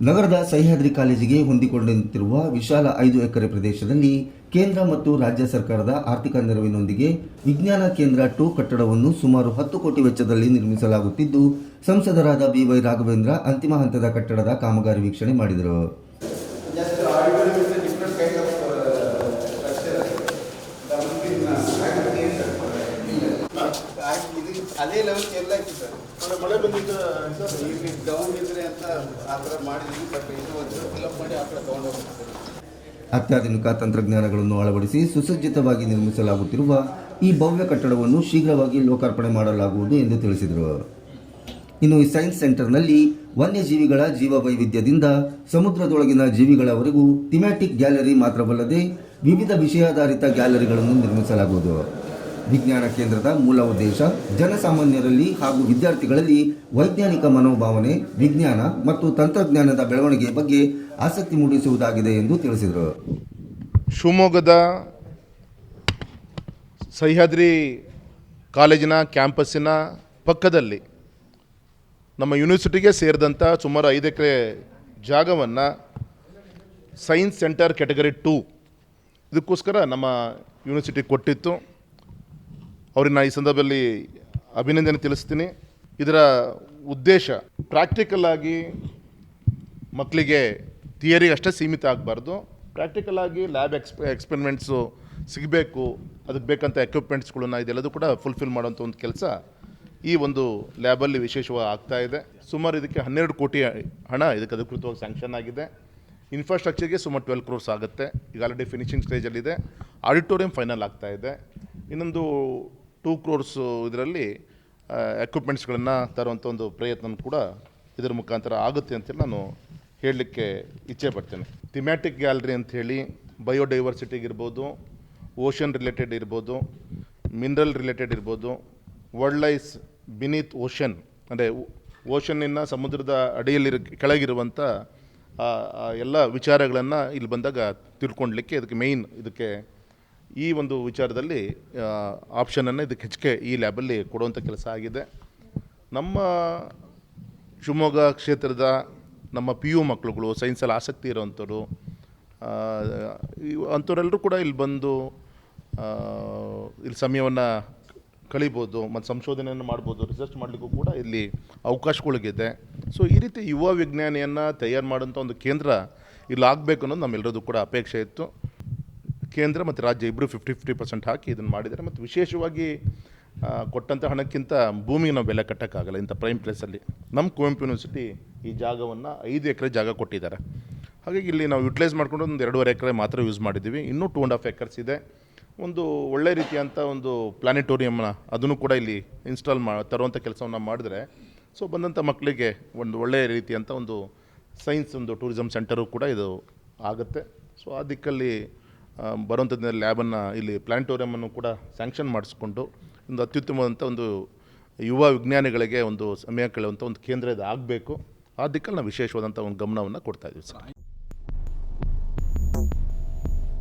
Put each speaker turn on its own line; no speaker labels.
ನಗರದ ಸಹ್ಯಾದ್ರಿ ಕಾಲೇಜಿಗೆ ಹೊಂದಿಕೊಂಡಂತಿರುವ ವಿಶಾಲ 5 ಎಕರೆ ಪ್ರದೇಶದಲ್ಲಿ ಕೇಂದ್ರ ಮತ್ತು ರಾಜ್ಯ ಸರ್ಕಾರದ ಆರ್ಥಿಕ ನೆರವಿನೊಂದಿಗೆ ವಿಜ್ಞಾನ ಕೇಂದ್ರ 2 ಕಟ್ಟಡವನ್ನು ಸುಮಾರು 10 ಕೋಟಿ ವೆಚ್ಚದಲ್ಲಿ ನಿರ್ಮಿಸಲಾಗುತ್ತಿದ್ದು, ಸಂಸದರಾದ ಬಿ.ವೈ. ರಾಘವೇಂದ್ರ ಅಂತಿಮ ಹಂತದ ಕಟ್ಟಡದ ಕಾಮಗಾರಿ ವೀಕ್ಷಣೆ ಮಾಡಿದರು.
ಅದೇ ಲೆವೆಲ್ ಎಲ್ಲ ಇತ್ತು ಸರ್. ಮಳೆ ಬಂದಿದ್ದು ಈಗ ಡೌನ್ ಇದ್ರೆ ಅಂತ ಆ ಥರ ಮಾಡಿದ್ವಿ. ಬಟ್ ಇದು ಒಂದು ಫಿಲಪ್ ಮಾಡಿ ಆ ಕಡೆ ತೊಗೊಂಡು ಹೋಗ್ತಾರೆ.
ಅತ್ಯಾಧುನಿಕ ತಂತ್ರಜ್ಞಾನಗಳನ್ನು ಅಳವಡಿಸಿ ಸುಸಜ್ಜಿತವಾಗಿ ನಿರ್ಮಿಸಲಾಗುತ್ತಿರುವ ಈ ಭವ್ಯ ಕಟ್ಟಡವನ್ನು ಶೀಘ್ರವಾಗಿ ಲೋಕಾರ್ಪಣೆ ಮಾಡಲಾಗುವುದು ಎಂದು ತಿಳಿಸಿದರು. ಇನ್ನು ಈ ಸೈನ್ಸ್ ಸೆಂಟರ್ನಲ್ಲಿ ವನ್ಯಜೀವಿಗಳ ಜೀವವೈವಿಧ್ಯದಿಂದ ಸಮುದ್ರದೊಳಗಿನ ಜೀವಿಗಳವರೆಗೂ ಥಿಮ್ಯಾಟಿಕ್ ಗ್ಯಾಲರಿ ಮಾತ್ರವಲ್ಲದೆ ವಿವಿಧ ವಿಷಯಾಧಾರಿತ ಗ್ಯಾಲರಿಗಳನ್ನು ನಿರ್ಮಿಸಲಾಗುವುದು. ವಿಜ್ಞಾನ ಕೇಂದ್ರದ ಮೂಲ ಉದ್ದೇಶ ಜನಸಾಮಾನ್ಯರಲ್ಲಿ ಹಾಗೂ ವಿದ್ಯಾರ್ಥಿಗಳಲ್ಲಿ ವೈಜ್ಞಾನಿಕ ಮನೋಭಾವನೆ, ವಿಜ್ಞಾನ ಮತ್ತು ತಂತ್ರಜ್ಞಾನದ ಬೆಳವಣಿಗೆಯ ಬಗ್ಗೆ ಆಸಕ್ತಿ ಮೂಡಿಸುವುದಾಗಿದೆ ಎಂದು ತಿಳಿಸಿದರು.
ಶಿವಮೊಗ್ಗದ ಸಹ್ಯಾದ್ರಿ ಕಾಲೇಜಿನ ಕ್ಯಾಂಪಸ್ಸಿನ ಪಕ್ಕದಲ್ಲಿ ನಮ್ಮ ಯೂನಿವರ್ಸಿಟಿಗೆ ಸೇರಿದಂಥ ಸುಮಾರು 5 ಎಕರೆ ಜಾಗವನ್ನು ಸೈನ್ಸ್ ಸೆಂಟರ್ ಕ್ಯಾಟಗರಿ 2 ಇದಕ್ಕೋಸ್ಕರ ನಮ್ಮ ಯೂನಿವರ್ಸಿಟಿ ಕೊಟ್ಟಿತ್ತು. ಅವ್ರನ್ನ ಈ ಸಂದರ್ಭದಲ್ಲಿ ಅಭಿನಂದನೆ ತಿಳಿಸ್ತೀನಿ. ಇದರ ಉದ್ದೇಶ ಪ್ರಾಕ್ಟಿಕಲ್ ಆಗಿ ಮಕ್ಕಳಿಗೆ ಥಿಯರಿ ಅಷ್ಟೇ ಸೀಮಿತ ಆಗಬಾರ್ದು, ಪ್ರಾಕ್ಟಿಕಲ್ ಆಗಿ ಲ್ಯಾಬ್ ಎಕ್ಸ್ಪೆರಿಮೆಂಟ್ಸು ಸಿಗಬೇಕು. ಅದಕ್ಕೆ ಬೇಕಂತ ಎಕ್ವಿಪ್ಮೆಂಟ್ಸ್ಗಳನ್ನ ಇದೆಲ್ಲದೂ ಕೂಡ ಫುಲ್ಫಿಲ್ ಮಾಡೋಂಥ ಒಂದು ಕೆಲಸ ಈ ಒಂದು ಲ್ಯಾಬಲ್ಲಿ ವಿಶೇಷವಾಗಿ ಆಗ್ತಾಯಿದೆ. ಸುಮಾರು ಇದಕ್ಕೆ 12 ಕೋಟಿ ಹಣ ಇದಕ್ಕೆ ಅಧಿಕೃತವಾಗಿ ಸ್ಯಾಂಕ್ಷನ್ ಆಗಿದೆ. ಇನ್ಫ್ರಾಸ್ಟ್ರಕ್ಚರ್ಗೆ ಸುಮಾರು 12 crores ಆಗುತ್ತೆ. ಈಗ ಆಲ್ರೆಡಿ ಫಿನಿಷಿಂಗ್ ಸ್ಟೇಜಲ್ಲಿದೆ. ಆಡಿಟೋರಿಯಂ ಫೈನಲ್ ಆಗ್ತಾಯಿದೆ. ಇನ್ನೊಂದು 2 crores ಇದರಲ್ಲಿ ಎಕ್ವಿಪ್ಮೆಂಟ್ಸ್ಗಳನ್ನು ತರುವಂಥ ಒಂದು ಪ್ರಯತ್ನ ಕೂಡ ಇದರ ಮುಖಾಂತರ ಆಗುತ್ತೆ ಅಂತೇಳಿ ನಾನು ಹೇಳಲಿಕ್ಕೆ ಇಚ್ಛೆ ಪಡ್ತೇನೆ. ಥಿಮ್ಯಾಟಿಕ್ ಗ್ಯಾಲರಿ ಅಂಥೇಳಿ ಬಯೋಡೈವರ್ಸಿಟಿಗಿರ್ಬೋದು, ಓಷನ್ ರಿಲೇಟೆಡ್ ಇರ್ಬೋದು, ಮಿನರಲ್ ರಿಲೇಟೆಡ್ ಇರ್ಬೋದು, ವರ್ಲ್ಡ್ ಲೈಫ್ ಬಿನೀತ್ ಓಷನ್ ಅಂದರೆ ಓಷನ್ನಿನ ಸಮುದ್ರದ ಅಡಿಯಲ್ಲಿ ಕೆಳಗಿರುವಂಥ ಎಲ್ಲ ವಿಚಾರಗಳನ್ನು ಇಲ್ಲಿ ಬಂದಾಗ ತಿಳ್ಕೊಳ್ಲಿಕ್ಕೆ ಇದಕ್ಕೆ ಮೇಯ್ನ್ ಇದಕ್ಕೆ ಈ ಒಂದು ವಿಚಾರದಲ್ಲಿ ಆಪ್ಷನನ್ನು ಇದಕ್ಕೆ ಹೆಚ್ಚಿಗೆ ಈ ಲ್ಯಾಬಲ್ಲಿ ಕೊಡುವಂಥ ಕೆಲಸ ಆಗಿದೆ. ನಮ್ಮ ಶಿವಮೊಗ್ಗ ಕ್ಷೇತ್ರದ ನಮ್ಮ PU ಮಕ್ಕಳುಗಳು, ಸೈನ್ಸಲ್ಲಿ ಆಸಕ್ತಿ ಇರೋವಂಥವ್ರು ಅಂಥವರೆಲ್ಲರೂ ಕೂಡ ಇಲ್ಲಿ ಬಂದು ಇಲ್ಲಿ ಸಮಯವನ್ನು ಕಳಿಬೋದು ಮತ್ತು ಸಂಶೋಧನೆಯನ್ನು ಮಾಡ್ಬೋದು, ರಿಸರ್ಚ್ ಮಾಡಲಿಕ್ಕೂ ಕೂಡ ಇಲ್ಲಿ ಅವಕಾಶಗಳಿಗಿದೆ. ಸೊ ಈ ರೀತಿ ಯುವ ವಿಜ್ಞಾನಿಯನ್ನು ತಯಾರು ಮಾಡೋಂಥ ಒಂದು ಕೇಂದ್ರ ಇಲ್ಲಿ ಆಗಬೇಕು ಅನ್ನೋದು ನಮ್ಮೆಲ್ಲರದ್ದು ಕೂಡ ಅಪೇಕ್ಷೆ ಇತ್ತು. ಕೇಂದ್ರ ಮತ್ತು ರಾಜ್ಯ ಇಬ್ಬರು 50-50% ಹಾಕಿ ಇದನ್ನು ಮಾಡಿದ್ದಾರೆ. ಮತ್ತು ವಿಶೇಷವಾಗಿ ಕೊಟ್ಟಂಥ ಹಣಕ್ಕಿಂತ ಭೂಮಿಗೆ ನಾವು ಬೆಲೆ ಕಟ್ಟೋಕ್ಕಾಗಲ್ಲ. ಇಂಥ ಪ್ರೈಮ್ ಪ್ಲೇಸಲ್ಲಿ ನಮ್ಮ ಕುವೆಂಪು ಯೂನಿವರ್ಸಿಟಿ ಈ ಜಾಗವನ್ನು 5 ಎಕರೆ ಜಾಗ ಕೊಟ್ಟಿದ್ದಾರೆ. ಹಾಗಾಗಿ ಇಲ್ಲಿ ನಾವು ಯುಟಿಲೈಸ್ ಮಾಡಿಕೊಂಡು ಒಂದು 2.5 ಎಕರೆ ಮಾತ್ರ ಯೂಸ್ ಮಾಡಿದ್ದೀವಿ. ಇನ್ನೂ 2.5 acres ಇದೆ. ಒಂದು ಒಳ್ಳೆ ರೀತಿಯಂಥ ಒಂದು ಪ್ಲಾನೆಟೋರಿಯಮ್ನ ಅದನ್ನು ಕೂಡ ಇಲ್ಲಿ ಇನ್ಸ್ಟಾಲ್ ತರುವಂಥ ಕೆಲಸವನ್ನು ಮಾಡಿದ್ರೆ ಸೊ ಬಂದಂಥ ಮಕ್ಕಳಿಗೆ ಒಂದು ಒಳ್ಳೆಯ ರೀತಿಯಂಥ ಒಂದು ಸೈನ್ಸ್ ಒಂದು ಟೂರಿಸಮ್ ಸೆಂಟರು ಕೂಡ ಇದು ಆಗುತ್ತೆ. ಸೊ ಆ ದಿಕ್ಕಲ್ಲಿ ಬರುವಂಥದ್ದು ಲ್ಯಾಬನ್ನು ಇಲ್ಲಿ ಪ್ಲಾನೆಟೋರಿಯಮನ್ನು ಕೂಡ ಸ್ಯಾಂಕ್ಷನ್ ಮಾಡಿಸ್ಕೊಂಡು ಒಂದು ಅತ್ಯುತ್ತಮವಾದಂಥ ಒಂದು ಯುವ ವಿಜ್ಞಾನಿಗಳಿಗೆ ಒಂದು ಸಮಯ ಕೇಳುವಂಥ ಒಂದು ಕೇಂದ್ರ ಇದು ಆಗಬೇಕು. ಆ ದಿಕ್ಕಲ್ಲಿ ನಾವು ವಿಶೇಷವಾದಂಥ ಒಂದು ಗಮನವನ್ನು ಕೊಡ್ತಾಯಿದ್ದೀವಿ ಸರ್.